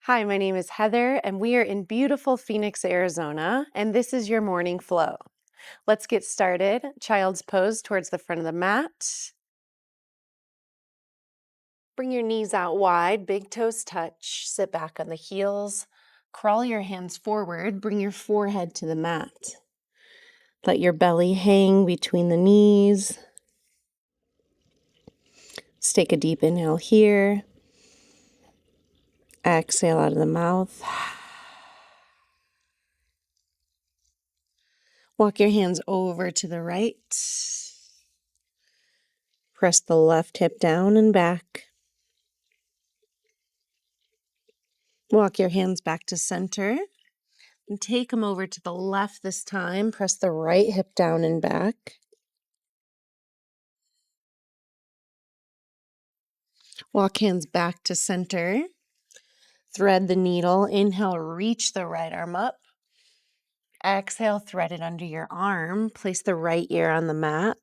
Hi, my name is Heather, and we are in beautiful Phoenix, Arizona, and this is your morning flow. Let's get started. Child's pose towards the front of the mat. Bring your knees out wide, big toes touch. Sit back on the heels. Crawl your hands forward. Bring your forehead to the mat. Let your belly hang between the knees. Let's take a deep inhale here. Exhale out of the mouth. Walk your hands over to the right. Press the left hip down and back. Walk your hands back to center and take them over to the left this time. Press the right hip down and back. Walk hands back to center. Thread the needle. Inhale, reach the right arm up. Exhale, thread it under your arm. Place the right ear on the mat.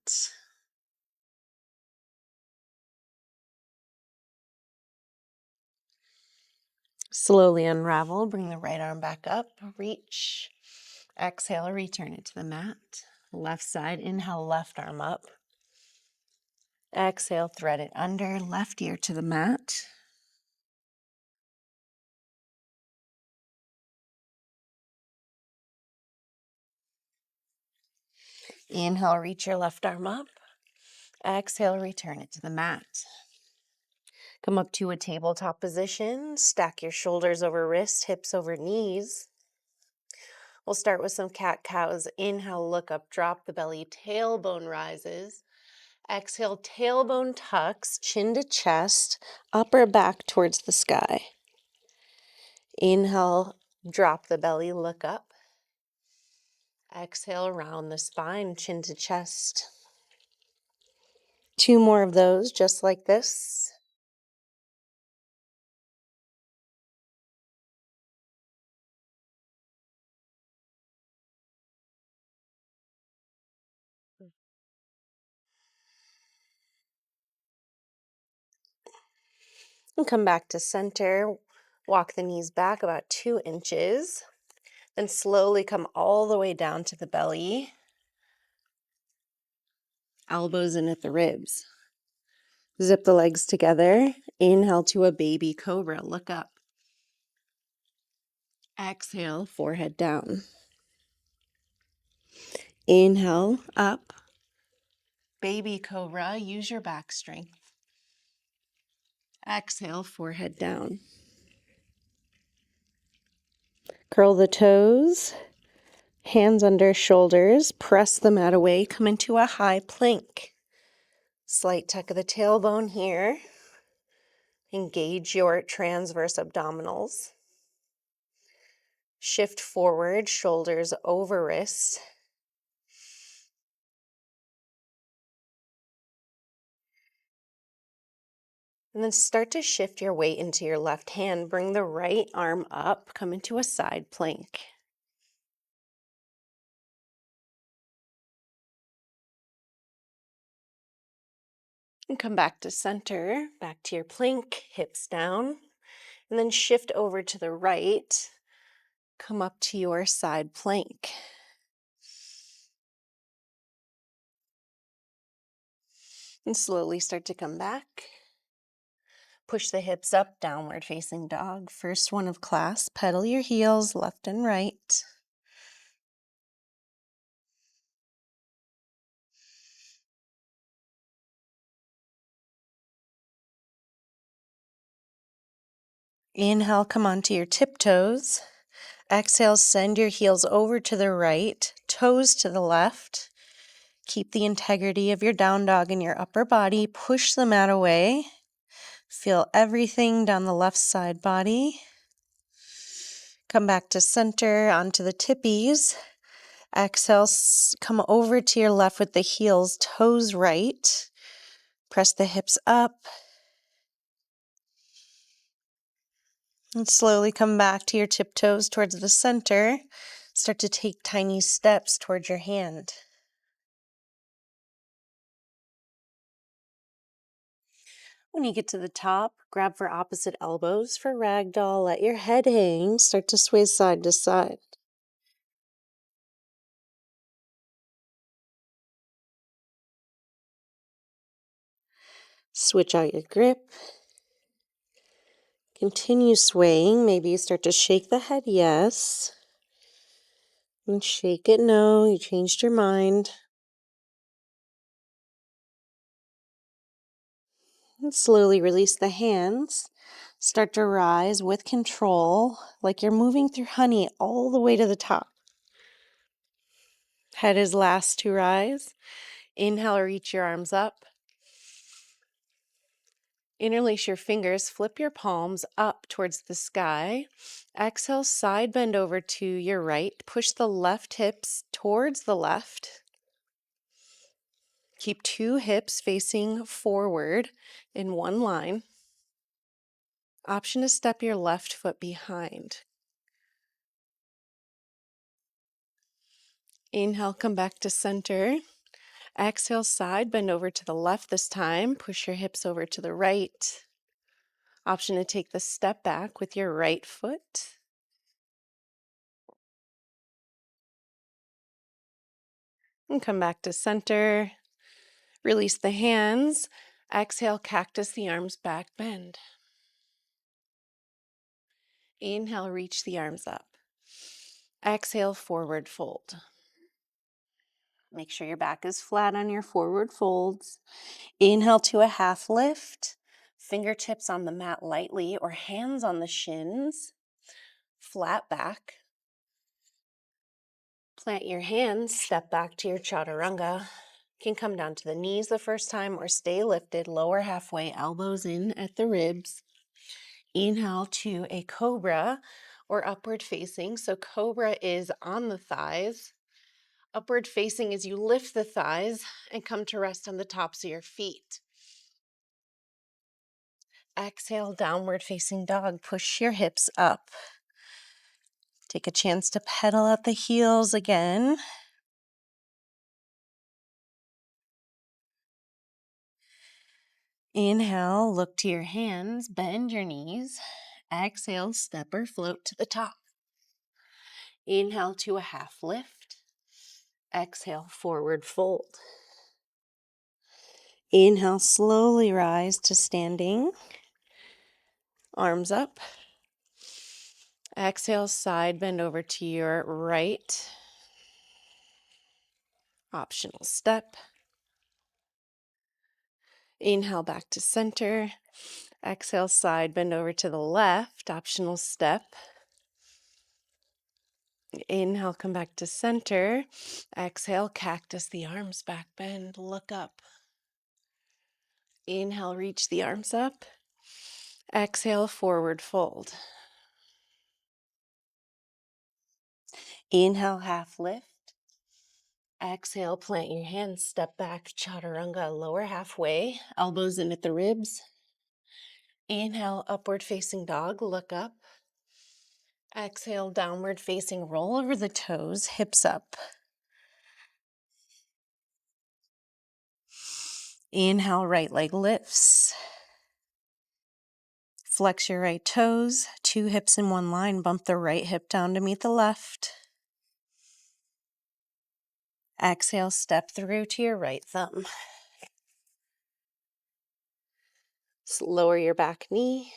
Slowly unravel. Bring the right arm back up. Reach. Exhale, return it to the mat. Left side. Inhale, left arm up. Exhale, thread it under. Left ear to the mat. Inhale, reach your left arm up. Exhale, return it to the mat. Come up to a tabletop position. Stack your shoulders over wrists, hips over knees. We'll start with some cat-cows. Inhale, look up, drop the belly, tailbone rises. Exhale, tailbone tucks, chin to chest, upper back towards the sky. Inhale, drop the belly, look up. Exhale, round the spine, chin to chest. 2 more of those, just like this. And come back to center. Walk the knees back about 2 inches. Then slowly come all the way down to the belly. Elbows in at the ribs. Zip the legs together. Inhale to a baby cobra. Look up. Exhale, forehead down. Inhale, up. Baby cobra. Use your back strength. Exhale, forehead down. Curl the toes. Hands under shoulders. Press the mat away. Come into a high plank. Slight tuck of the tailbone here. Engage your transverse abdominals. Shift forward, shoulders over wrists. And then start to shift your weight into your left hand. Bring the right arm up. Come into a side plank. And come back to center, back to your plank, hips down. And then shift over to the right. Come up to your side plank. And slowly start to come back. Push the hips up, downward facing dog. First one of class. Pedal your heels left and right. Inhale, come onto your tiptoes. Exhale, send your heels over to the right, toes to the left. Keep the integrity of your down dog in your upper body. Push the mat away. Feel everything down the left side body. Come back to center, onto the tippies. Exhale, come over to your left with the heels, toes right. Press the hips up. And slowly come back to your tiptoes towards the center. Start to take tiny steps towards your hand. When you get to the top, grab for opposite elbows for ragdoll. Let your head hang. Start to sway side to side. Switch out your grip. Continue swaying. Maybe you start to shake the head, yes. And shake it, no. You changed your mind. And slowly release the hands. Start to rise with control, like you're moving through honey all the way to the top. Head is last to rise. Inhale, reach your arms up. Interlace your fingers, flip your palms up towards the sky. Exhale, side bend over to your right. Push the left hips towards the left. Keep 2 hips facing forward in one line. Option to step your left foot behind. Inhale, come back to center. Exhale, side bend over to the left this time. Push your hips over to the right. Option to take the step back with your right foot. And come back to center. Release the hands. Exhale, cactus the arms back, bend. Inhale, reach the arms up. Exhale, forward fold. Make sure your back is flat on your forward folds. Inhale to a half lift. Fingertips on the mat lightly or hands on the shins. Flat back. Plant your hands, step back to your chaturanga. You can come down to the knees the first time or stay lifted, lower halfway, elbows in at the ribs. Inhale to a cobra or upward facing. So cobra is on the thighs. Upward facing is you lift the thighs and come to rest on the tops of your feet. Exhale, downward facing dog. Push your hips up. Take a chance to pedal at the heels again. Inhale, look to your hands, bend your knees. Exhale, step or float to the top. Inhale to a half lift. Exhale, forward fold. Inhale, slowly rise to standing. Arms up. Exhale, side bend over to your right. Optional step. Inhale, back to center. Exhale, side bend over to the left. Optional step. Inhale, come back to center. Exhale, cactus the arms back, bend, look up. Inhale, reach the arms up. Exhale, forward fold. Inhale, half lift. Exhale, plant your hands, step back, chaturanga, lower halfway, elbows in at the ribs. Inhale, upward facing dog, look up. Exhale, downward facing, roll over the toes, hips up. Inhale, right leg lifts. Flex your right toes, 2 hips in one line, bump the right hip down to meet the left. Exhale, step through to your right thumb. Lower your back knee.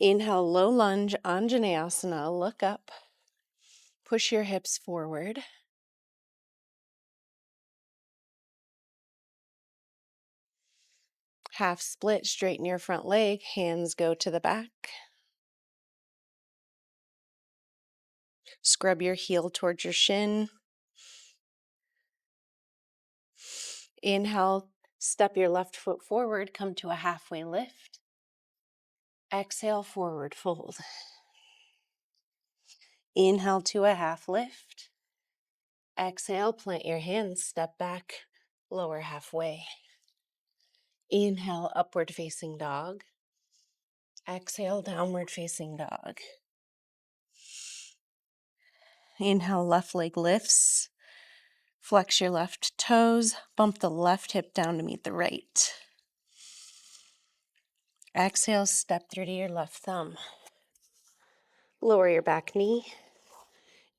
Inhale, low lunge, Anjaneyasana, look up. Push your hips forward. Half split, straighten your front leg, hands go to the back. Scrub your heel towards your shin. Inhale, step your left foot forward, come to a halfway lift. Exhale, forward fold. Inhale to a half lift. Exhale, plant your hands, step back, lower halfway. Inhale, upward facing dog. Exhale, downward facing dog. Inhale, left leg lifts. Flex your left toes. Bump the left hip down to meet the right. Exhale, step through to your left thumb. Lower your back knee.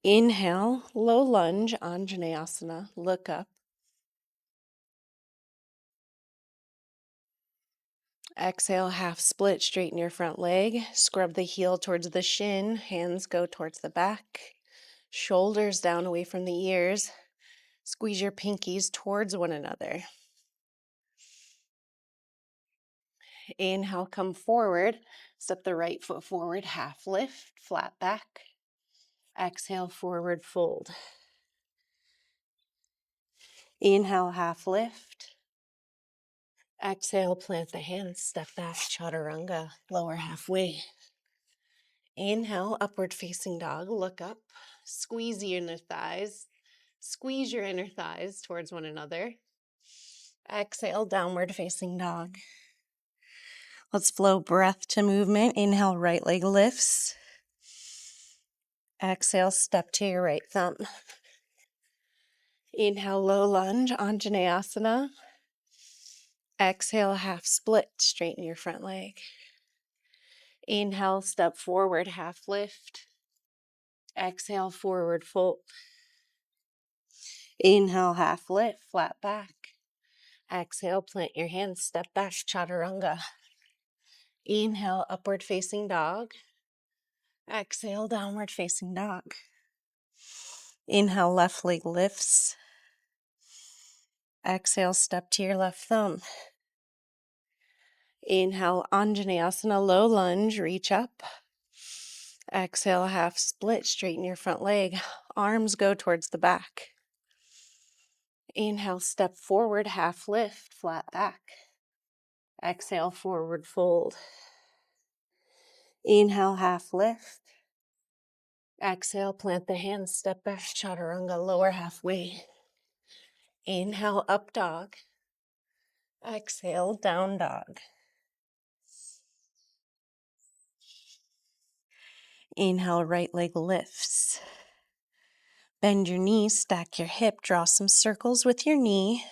Inhale, low lunge, Anjaneyasana, look up. Exhale, half split, straighten your front leg. Scrub the heel towards the shin, hands go towards the back. Shoulders down away from the ears. Squeeze your pinkies towards one another. Inhale, come forward. Step the right foot forward, half lift, flat back. Exhale, forward fold. Inhale, half lift. Exhale, plant the hands, step back, chaturanga, lower halfway. Inhale, upward facing dog, look up. Squeeze your inner thighs. Squeeze your inner thighs towards one another. Exhale, downward facing dog. Let's flow breath to movement. Inhale, right leg lifts. Exhale, step to your right thumb. Inhale, low lunge, Anjaneyasana. Exhale, half split, straighten your front leg. Inhale, step forward, half lift. Exhale, forward fold. Inhale, half lift, flat back. Exhale, plant your hands, step back, chaturanga. Inhale, upward facing dog. Exhale, downward facing dog. Inhale, left leg lifts. Exhale, step to your left thumb. Inhale, Anjaneyasana, low lunge, reach up. Exhale, half split, straighten your front leg. Arms go towards the back. Inhale, step forward, half lift, flat back. Exhale, forward fold. Inhale, half lift. Exhale, plant the hands, step back, chaturanga, lower halfway. Inhale, up dog. Exhale, down dog. Inhale, right leg lifts. Bend your knees, stack your hip, draw some circles with your knee.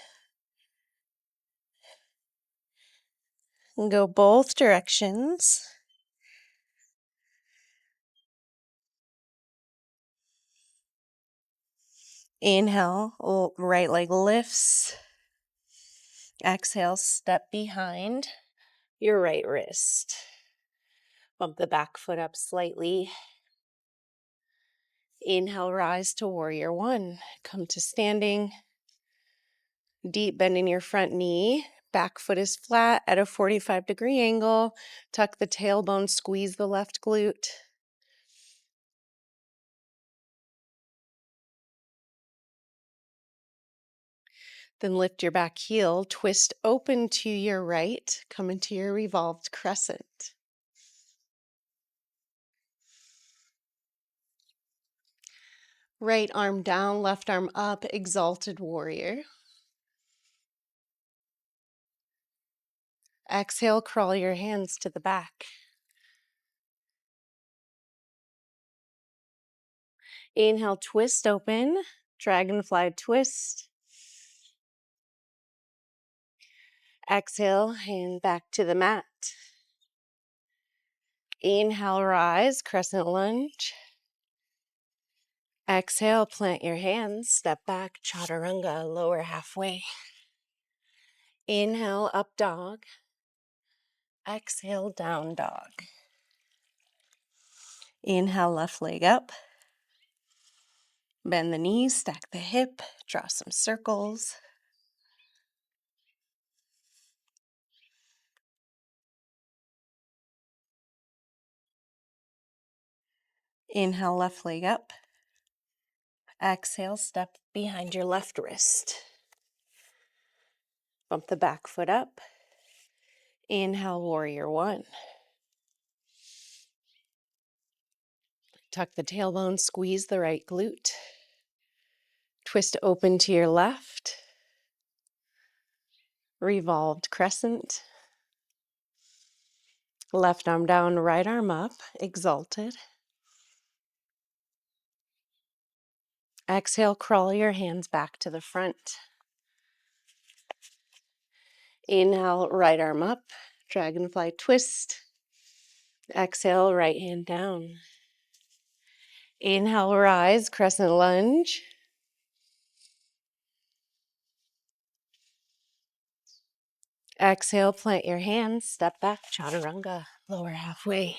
And go both directions. Inhale, right leg lifts. Exhale, step behind your right wrist. Bump the back foot up slightly. Inhale, rise to warrior one. Come to standing. Deep bend in your front knee. Back foot is flat at a 45-degree angle. Tuck the tailbone, squeeze the left glute. Then lift your back heel, twist open to your right, come into your revolved crescent. Right arm down, left arm up, exalted warrior. Exhale, crawl your hands to the back. Inhale, twist open, dragonfly twist. Exhale, hand back to the mat. Inhale, rise, crescent lunge. Exhale, plant your hands, step back, chaturanga, lower halfway. Inhale, up dog. Exhale, down dog. Inhale, left leg up. Bend the knees, stack the hip, draw some circles. Inhale, left leg up. Exhale, step behind your left wrist. Bump the back foot up. Inhale, warrior one. Tuck the tailbone, squeeze the right glute. Twist open to your left. Revolved crescent. Left arm down, right arm up, exalted. Exhale, crawl your hands back to the front. Inhale, right arm up, Dragonfly twist. Exhale, right hand down. Inhale, rise, crescent lunge. Exhale, plant your hands, step back, chaturanga, lower halfway.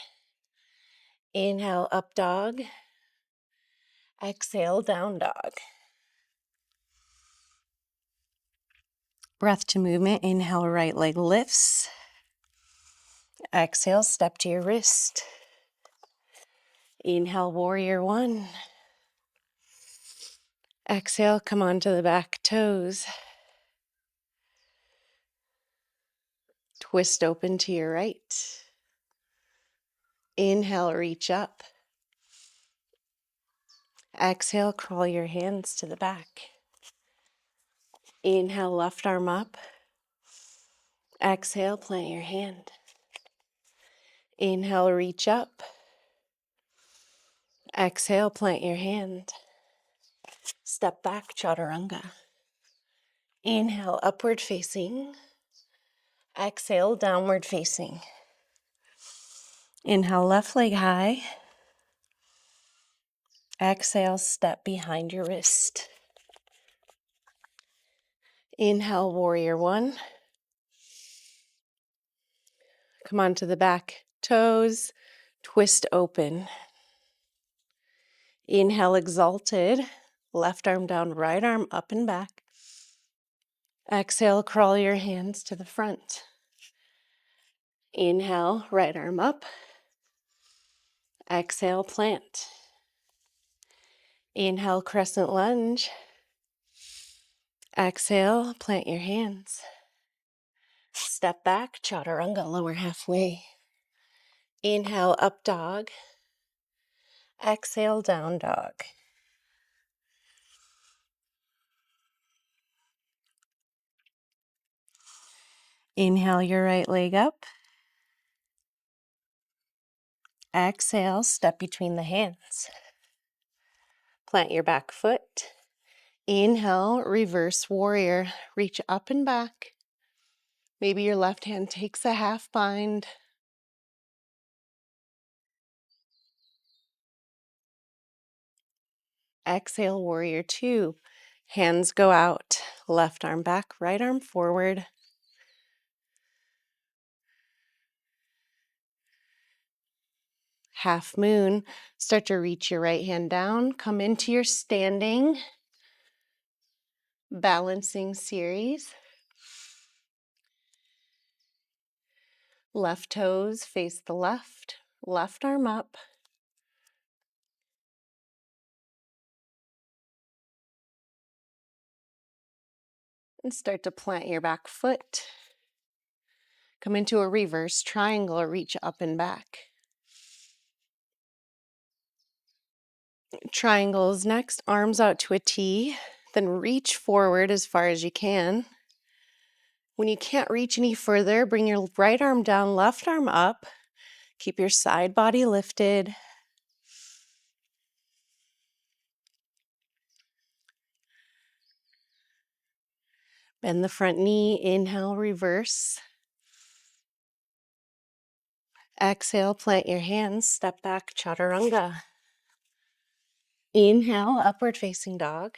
Inhale, up dog. Exhale, down dog. Breath to movement. Inhale, right leg lifts. Exhale, step to your wrist. Inhale, warrior one. Exhale, come onto the back toes. Twist open to your right. Inhale, reach up. Exhale, crawl your hands to the back. Inhale, left arm up. Exhale, plant your hand. Inhale, reach up. Exhale, plant your hand. Step back, chaturanga. Inhale, upward facing. Exhale, downward facing. Inhale, left leg high. Exhale, step behind your wrist. Inhale, warrior one. Come onto the back toes. Twist open. Inhale, exalted. Left arm down, right arm up and back. Exhale, crawl your hands to the front. Inhale, right arm up. Exhale, plant. Inhale, crescent lunge. Exhale, plant your hands. Step back, chaturanga, lower halfway. Inhale, up dog. Exhale, down dog. Inhale your right leg up. Exhale, step between the hands. Plant your back foot. Inhale, reverse warrior. Reach up and back. Maybe your left hand takes a half bind. Exhale, warrior two. Hands go out. Left arm back, right arm forward. Half moon. Start to reach your right hand down. Come into your standing balancing series. Left toes face the left. Left arm up. And start to plant your back foot. Come into a reverse triangle or reach up and back. Triangles next, arms out to a T, then reach forward as far as you can. When you can't reach any further, bring your right arm down, left arm up. Keep your side body lifted. Bend the front knee, inhale, reverse. Exhale, plant your hands, step back, chaturanga. Inhale, upward facing dog.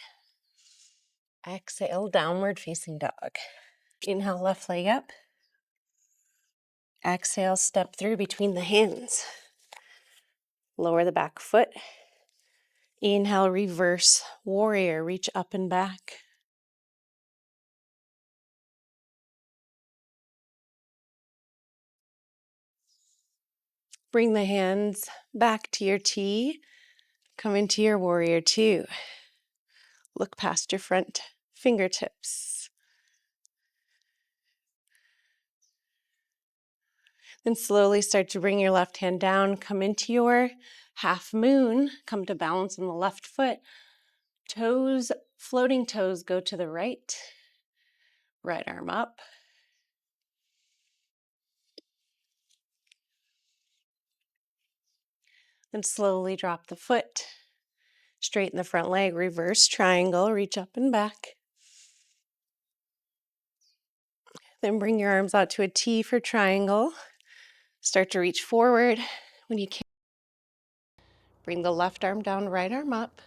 Exhale, downward facing dog. Inhale, left leg up. Exhale, step through between the hands. Lower the back foot. Inhale, reverse warrior, reach up and back. Bring the hands back to your T. Come into your warrior two. Look past your front fingertips. Then slowly start to bring your left hand down. Come into your half moon. Come to balance on the left foot. Toes, floating toes go to the right. Right arm up. Then slowly drop the foot. Straighten the front leg, reverse triangle, reach up and back. Then bring your arms out to a T for triangle. Start to reach forward. When you can, bring the left arm down, right arm up.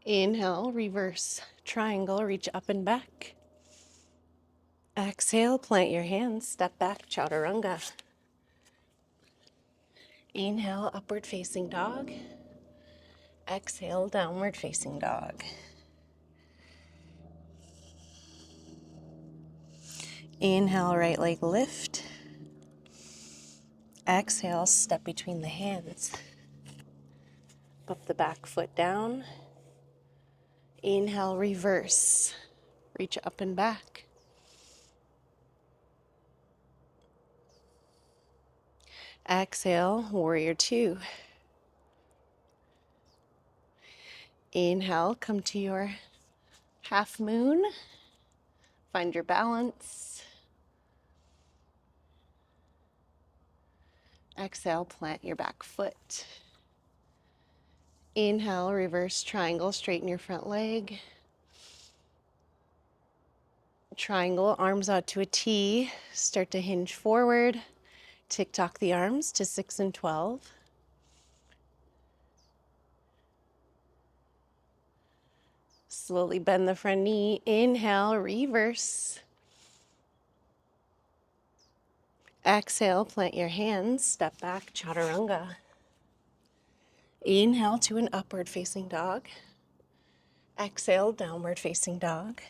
Inhale, reverse triangle, reach up and back. Exhale, plant your hands, step back, chaturanga. Inhale, upward facing dog. Exhale, downward facing dog. Inhale, right leg lift. Exhale, step between the hands. Up the back foot down. Inhale, reverse. Reach up and back. Exhale, warrior two. Inhale, come to your half moon. Find your balance. Exhale, plant your back foot. Inhale, reverse triangle, straighten your front leg. Triangle, arms out to a T. Start to hinge forward. Tick-tock the arms to 6 and 12. Slowly bend the front knee. Inhale, reverse. Exhale, plant your hands. Step back, chaturanga. Inhale to an upward facing dog. Exhale, downward facing dog.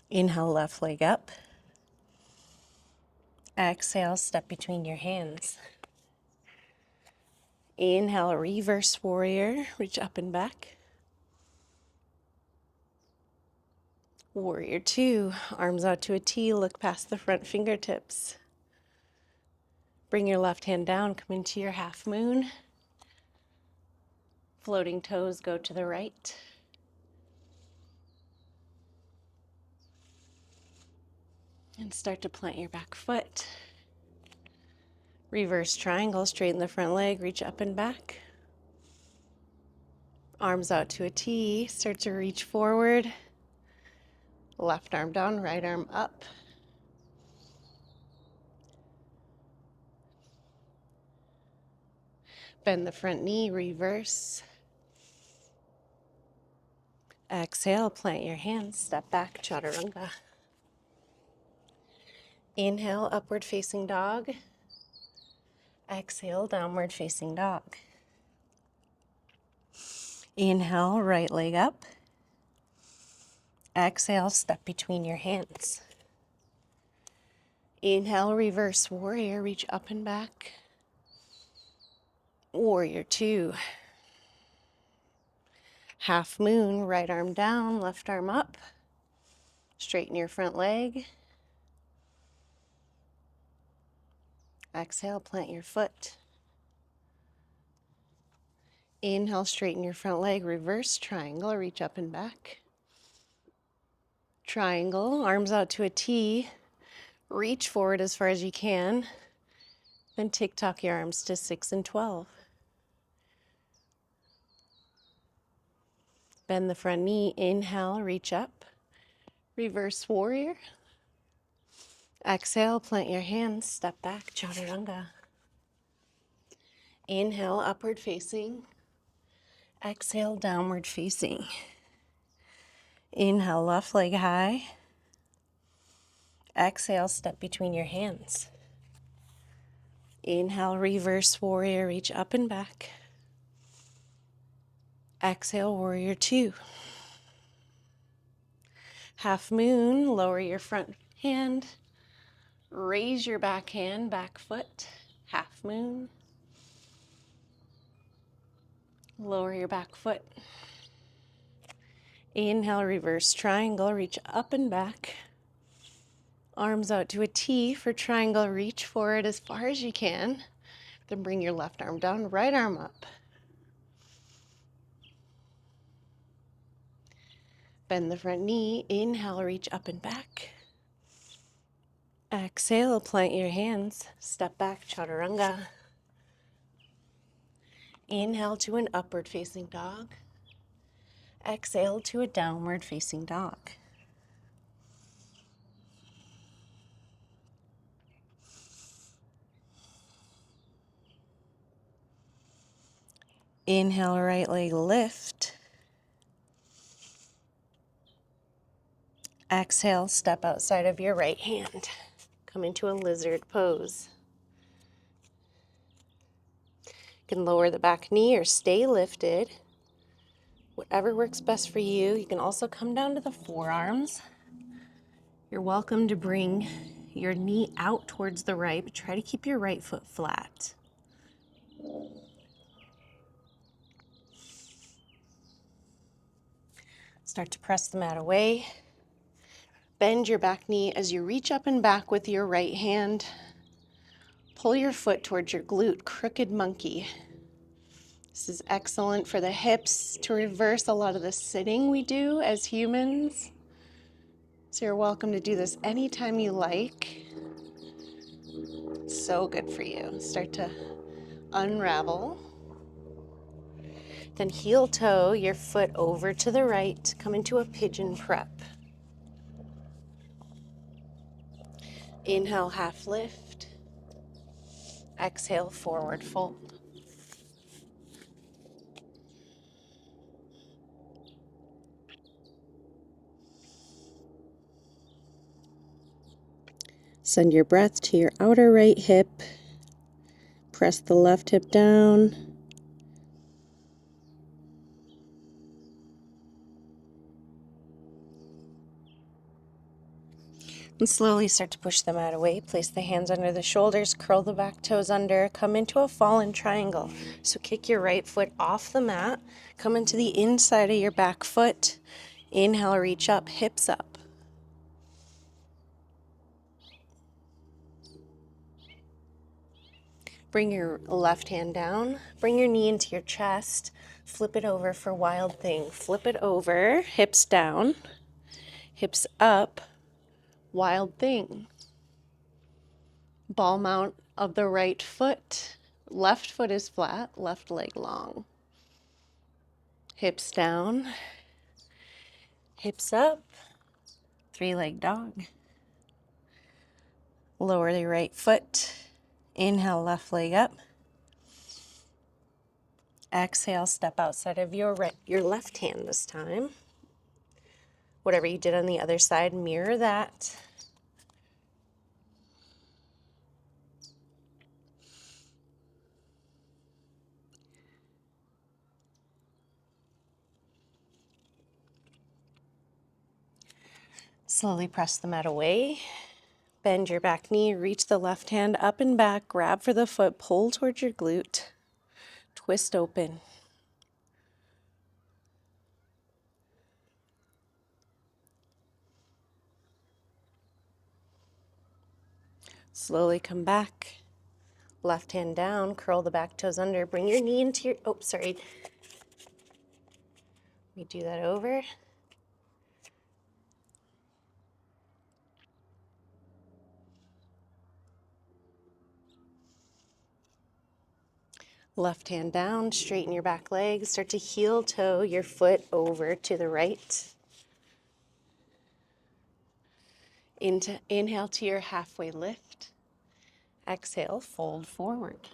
Inhale, left leg up. Exhale, step between your hands. Inhale, reverse warrior, reach up and back. Warrior two, arms out to a T, look past the front fingertips. Bring your left hand down, come into your half moon. Floating toes go to the right. And start to plant your back foot. Reverse triangle, straighten the front leg, reach up and back. Arms out to a T, start to reach forward. Left arm down, right arm up. Bend the front knee, reverse. Exhale, plant your hands, step back, chaturanga. Inhale, upward facing dog. Exhale, downward facing dog. Inhale, right leg up. Exhale, step between your hands. Inhale, reverse warrior, reach up and back. Warrior two. Half moon, right arm down, left arm up. Straighten your front leg. Exhale, plant your foot. Inhale, straighten your front leg, reverse triangle, reach up and back. Triangle, arms out to a T. Reach forward as far as you can. Then tick-tock your arms to 6 and 12. Bend the front knee, inhale, reach up. Reverse warrior. Exhale, plant your hands, step back, chaturanga. Inhale, upward facing. Exhale, downward facing. Inhale, left leg high. Exhale, step between your hands. Inhale, reverse warrior, reach up and back. Exhale, warrior two. Half moon, lower your front hand. Raise your back hand, back foot. Half moon. Lower your back foot. Inhale, reverse triangle, reach up and back. Arms out to a T for triangle, reach forward as far as you can. Then bring your left arm down, right arm up. Bend the front knee, inhale, reach up and back. Exhale, plant your hands, step back, chaturanga. Inhale to an upward facing dog. Exhale to a downward facing dog. Inhale, right leg lift. Exhale, step outside of your right hand. Come into a lizard pose. You can lower the back knee or stay lifted. Whatever works best for you. You can also come down to the forearms. You're welcome to bring your knee out towards the right, but try to keep your right foot flat. Start to press the mat away. Bend your back knee as you reach up and back with your right hand. Pull your foot towards your glute, crooked monkey. This is excellent for the hips to reverse a lot of the sitting we do as humans. So you're welcome to do this anytime you like. So good for you. Start to unravel. Then heel toe your foot over to the right. Come into a pigeon prep. Inhale, half lift. Exhale, forward fold. Send your breath to your outer right hip. Press the left hip down. And slowly start to push the mat away. Place the hands under the shoulders, curl the back toes under, come into a fallen triangle. So kick your right foot off the mat, come into the inside of your back foot. Inhale, reach up, hips up. Bring your left hand down, bring your knee into your chest, flip it over for wild thing. Flip it over, hips down, hips up, wild thing. Ball mount of the right foot. Left foot is flat, left leg long. Hips down, hips up, three-leg dog. Lower the right foot. Inhale, left leg up. Exhale, step outside of your left hand this time. Whatever you did on the other side, mirror that. Slowly press the mat away. Bend your back knee, reach the left hand up and back, grab for the foot, pull towards your glute, twist open. Slowly come back. Left hand down, curl the back toes under, bring your knee into your, Let me do that over. Left hand down, straighten your back leg, start to heel toe your foot over to the right. Inhale to your halfway lift. Exhale, fold forward.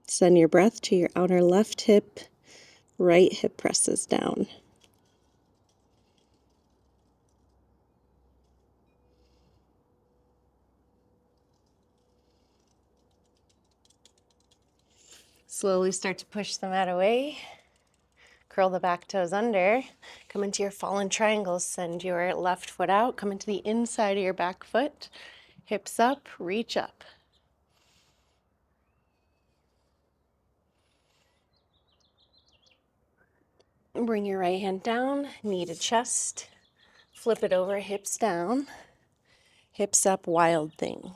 Send your breath to your outer left hip, right hip presses down. Slowly start to push the mat away. Curl the back toes under. Come into your fallen triangle. Send your left foot out. Come into the inside of your back foot. Hips up, reach up. Bring your right hand down, knee to chest. Flip it over, hips down. Hips up, wild thing.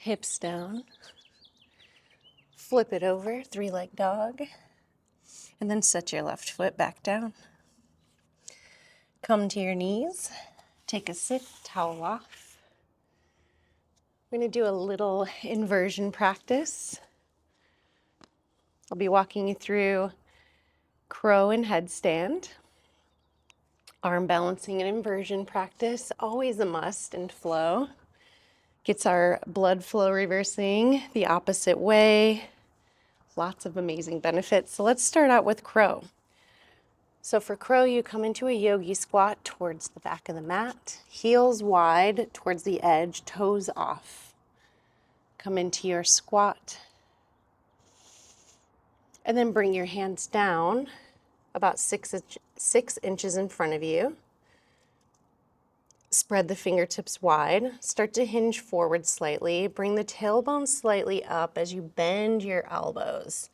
Hips down. Flip it over, three-leg dog. And then set your left foot back down. Come to your knees. Take a sit, towel off. We're going to do a little inversion practice. I'll be walking you through crow and headstand. Arm balancing and inversion practice, always a must in flow. Gets our blood flow reversing the opposite way. Lots of amazing benefits. So let's start out with crow. So for crow, you come into a yogi squat towards the back of the mat, heels wide towards the edge, toes off. Come into your squat. And then bring your hands down about 6 inches in front of you. Spread the fingertips wide. Start to hinge forward slightly. Bring the tailbone slightly up as you bend your elbows.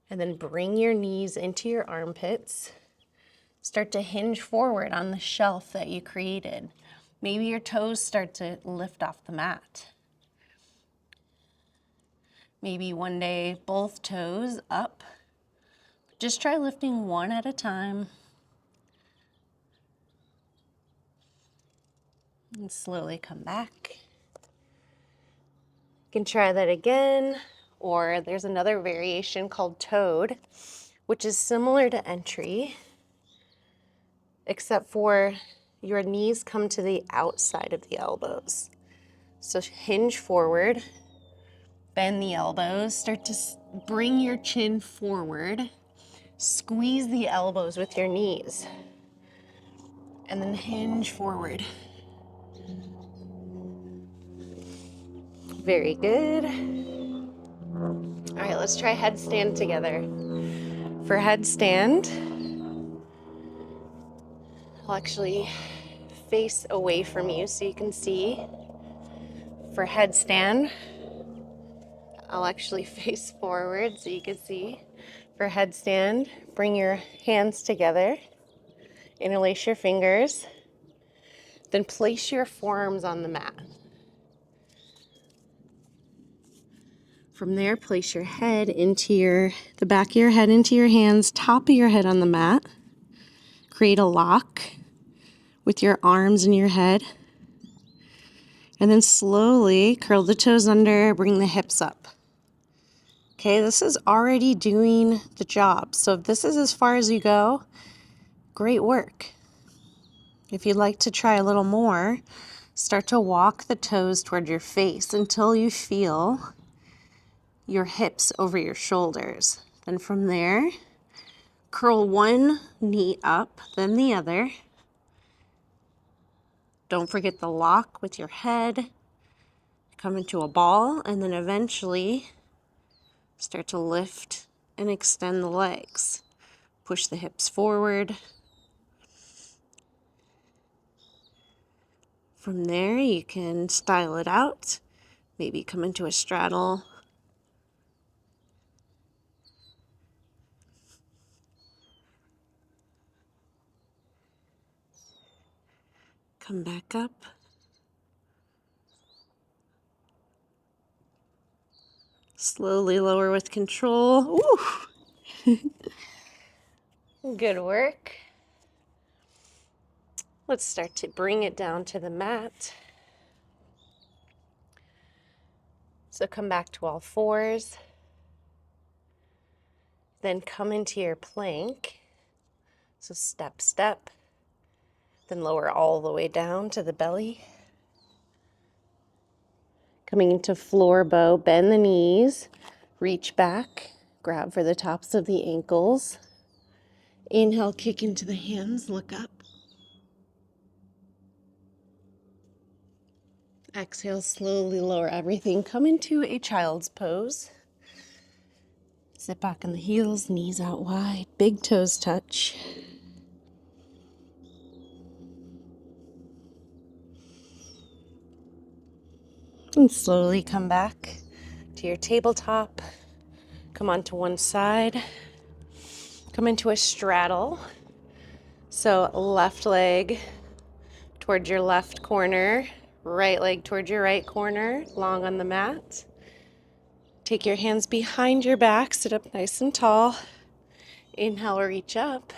And then bring your knees into your armpits. Start to hinge forward on the shelf that you created. Maybe your toes start to lift off the mat. Maybe one day both toes up. Just try lifting one at a time. And slowly come back. You can try that again, or there's another variation called toad, which is similar to entry, except for your knees come to the outside of the elbows. So hinge forward, bend the elbows, start to bring your chin forward, squeeze the elbows with your knees, and then hinge forward. Very good. All right, let's try headstand together. For headstand, I'll actually face away from you so you can see. For headstand, I'll actually face forward so you can see. For headstand, bring your hands together, interlace your fingers, then place your forearms on the mat. From there, place your head into the back of your head into your hands, top of your head on the mat. Create a lock with your arms and your head. And then slowly curl the toes under, bring the hips up. Okay, this is already doing the job. So if this is as far as you go, great work. If you'd like to try a little more, start to walk the toes toward your face until you feel your hips over your shoulders. Then from there, curl one knee up, then the other. Don't forget the lock with your head. Come into a ball, and then eventually start to lift and extend the legs. Push the hips forward. From there, you can style it out. Maybe come into a straddle. Come back up. Slowly lower with control. Ooh. Good work. Let's start to bring it down to the mat. So come back to all fours. Then come into your plank. So step, step. Then lower all the way down to the belly. Coming into floor bow, bend the knees, reach back, grab for the tops of the ankles. Inhale, kick into the hands, look up. Exhale, slowly lower everything. Come into a child's pose. Sit back on the heels, knees out wide, big toes touch. And slowly come back to your tabletop. Come onto one side. Come into a straddle. So left leg towards your left corner, right leg towards your right corner, long on the mat. Take your hands behind your back, sit up nice and tall. Inhale, reach up.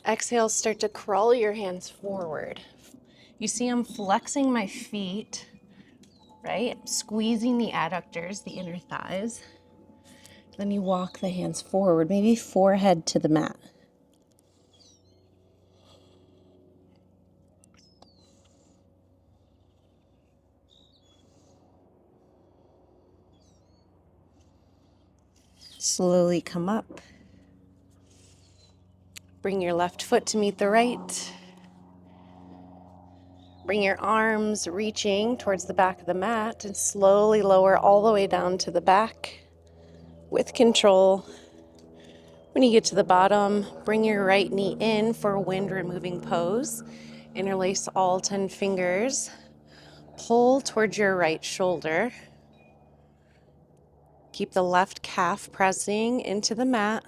Exhale, start to crawl your hands forward. You see I'm flexing my feet, right? Squeezing the adductors, the inner thighs. Then you walk the hands forward, maybe forehead to the mat. Slowly come up. Bring your left foot to meet the right. Bring your arms reaching towards the back of the mat and slowly lower all the way down to the back with control. When you get to the bottom, bring your right knee in for a wind removing pose. Interlace all 10 fingers. Pull towards your right shoulder. Keep the left calf pressing into the mat.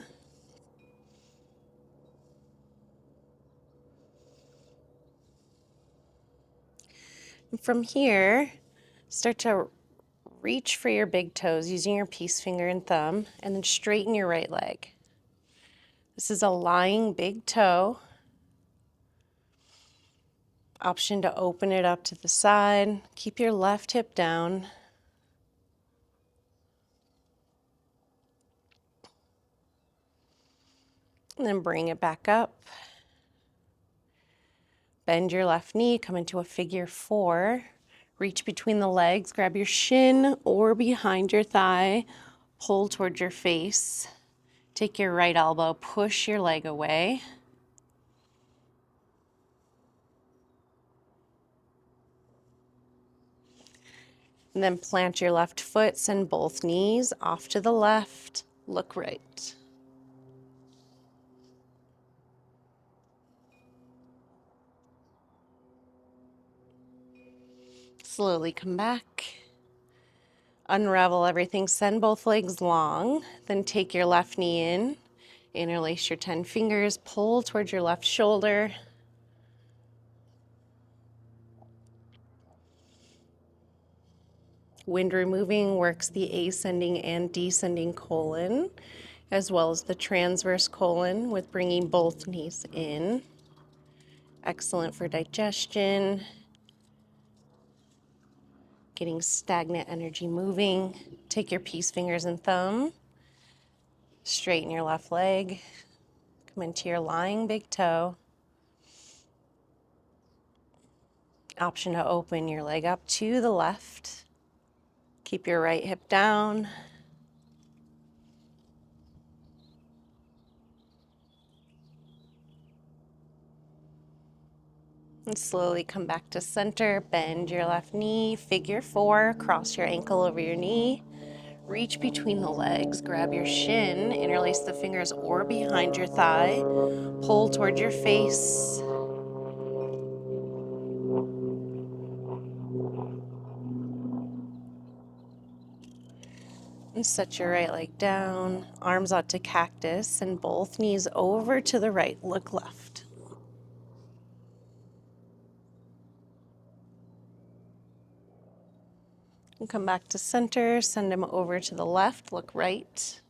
And from here, start to reach for your big toes using your peace finger and thumb, and then straighten your right leg. This is a lying big toe. Option to open it up to the side. Keep your left hip down. And then bring it back up. Bend your left knee, come into a figure 4. Reach between the legs, grab your shin or behind your thigh. Pull towards your face. Take your right elbow, push your leg away. And then plant your left foot, send both knees off to the left, look right. Slowly come back. Unravel everything, send both legs long, then take your left knee in, interlace your 10 fingers, pull towards your left shoulder. Wind removing works the ascending and descending colon, as well as the transverse colon with bringing both knees in. Excellent for digestion, getting stagnant energy moving. Take your peace fingers and thumb, straighten your left leg, come into your lying big toe. Option to open your leg up to the left. Keep your right hip down. And slowly come back to center. Bend your left knee, figure 4, cross your ankle over your knee. Reach between the legs, grab your shin, interlace the fingers or behind your thigh. Pull towards your face. And set your right leg down, arms out to cactus, and both knees over to the right, look left. And come back to center, send them over to the left, look right.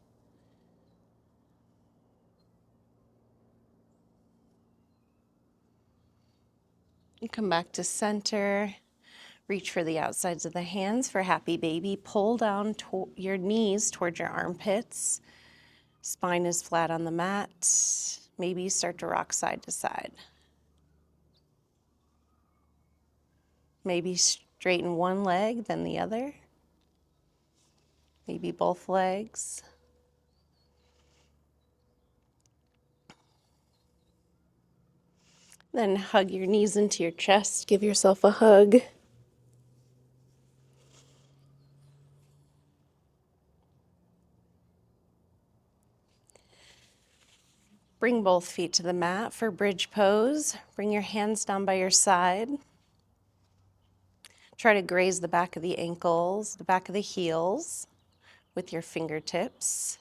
And come back to center. Reach for the outsides of the hands for happy baby. Pull down your knees towards your armpits. Spine is flat on the mat. Maybe start to rock side to side. Maybe straighten one leg, then the other. Maybe both legs. Then hug your knees into your chest. Give yourself a hug. Bring both feet to the mat for bridge pose. Bring your hands down by your side. Try to graze the back of the ankles, the back of the heels with your fingertips.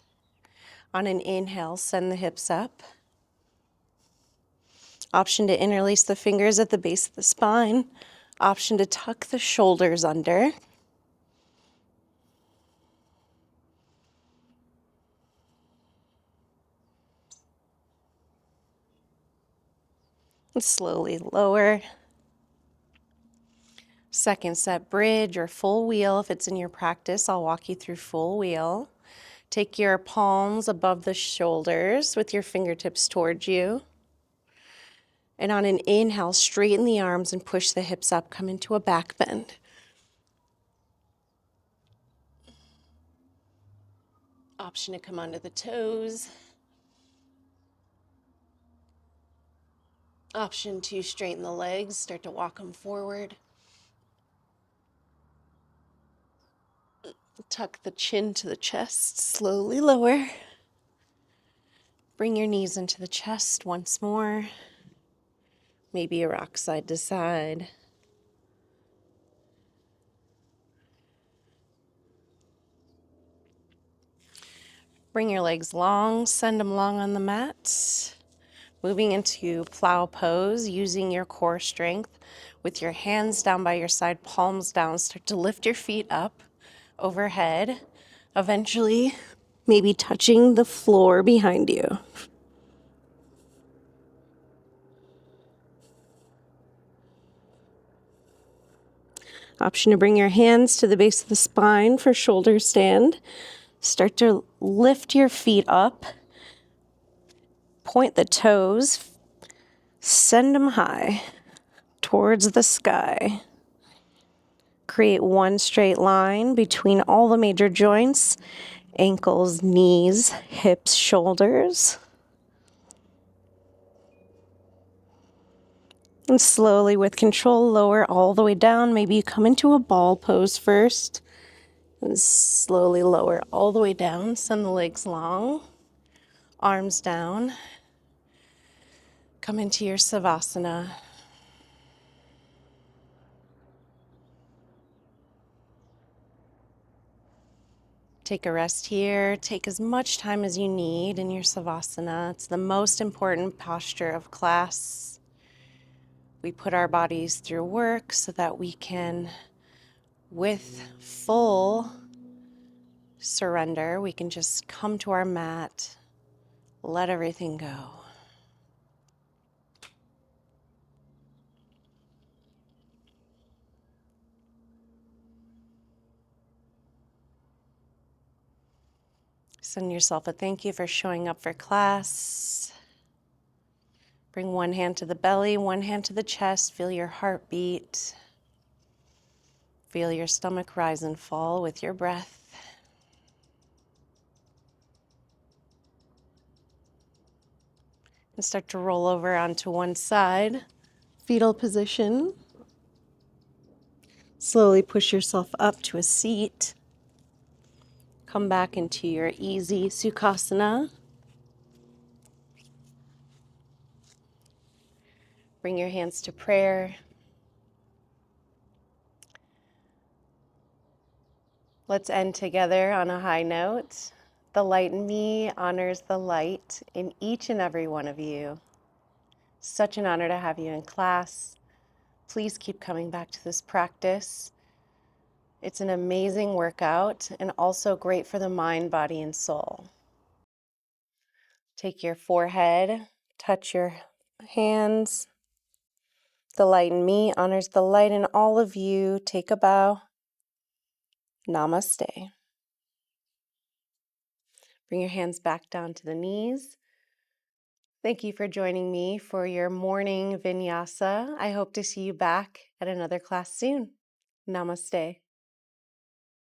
On an inhale, send the hips up. Option to interlace the fingers at the base of the spine. Option to tuck the shoulders under. And slowly lower. Second set, bridge or full wheel. If it's in your practice, I'll walk you through full wheel. Take your palms above the shoulders with your fingertips towards you. And on an inhale, straighten the arms and push the hips up. Come into a back bend. Option to come onto the toes. Option to straighten the legs, start to walk them forward. Tuck the chin to the chest, slowly lower. Bring your knees into the chest once more. Maybe a rock side to side. Bring your legs long, send them long on the mat. Moving into plow pose, using your core strength with your hands down by your side, palms down. Start to lift your feet up overhead, eventually maybe touching the floor behind you. Option to bring your hands to the base of the spine for shoulder stand. Start to lift your feet up. Point the toes. Send them high towards the sky. Create one straight line between all the major joints, ankles, knees, hips, shoulders. And slowly, with control, lower all the way down. Maybe you come into a ball pose first. And slowly lower all the way down. Send the legs long. Arms down. Come into your savasana. Take a rest here. Take as much time as you need in your savasana. It's the most important posture of class. We put our bodies through work so that we can, with full surrender, we can just come to our mat, let everything go. Send yourself a thank you for showing up for class. Bring one hand to the belly, one hand to the chest. Feel your heartbeat. Feel your stomach rise and fall with your breath. And start to roll over onto one side, fetal position. Slowly push yourself up to a seat. Come back into your easy Sukhasana. Bring your hands to prayer. Let's end together on a high note. The light in me honors the light in each and every one of you. Such an honor to have you in class. Please keep coming back to this practice. It's an amazing workout and also great for the mind, body, and soul. Take your forehead, touch your hands. The light in me honors the light in all of you. Take a bow. Namaste. Bring your hands back down to the knees. Thank you for joining me for your morning vinyasa. I hope to see you back at another class soon. Namaste.